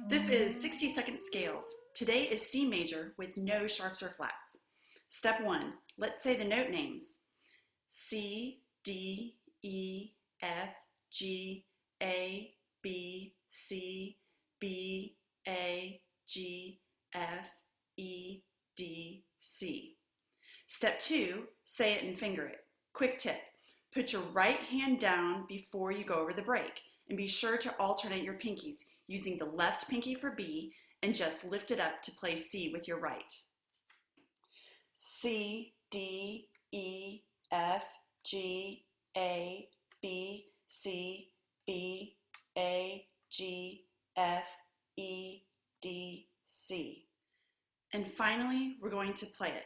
This is 60-second scales. Today is C major with no sharps or flats. Step 1, let's say the note names. C, D, E, F, G, A, B, C, B, A, G, F, E, D, C. Step 2, say it and finger it. Quick tip, put your right hand down before you go over the break, and be sure to alternate your pinkies, using the left pinky for B and just lift it up to play C with your right. C, D, E, F, G, A, B, C, B, A, G, F, E, D, C. And finally, we're going to play it.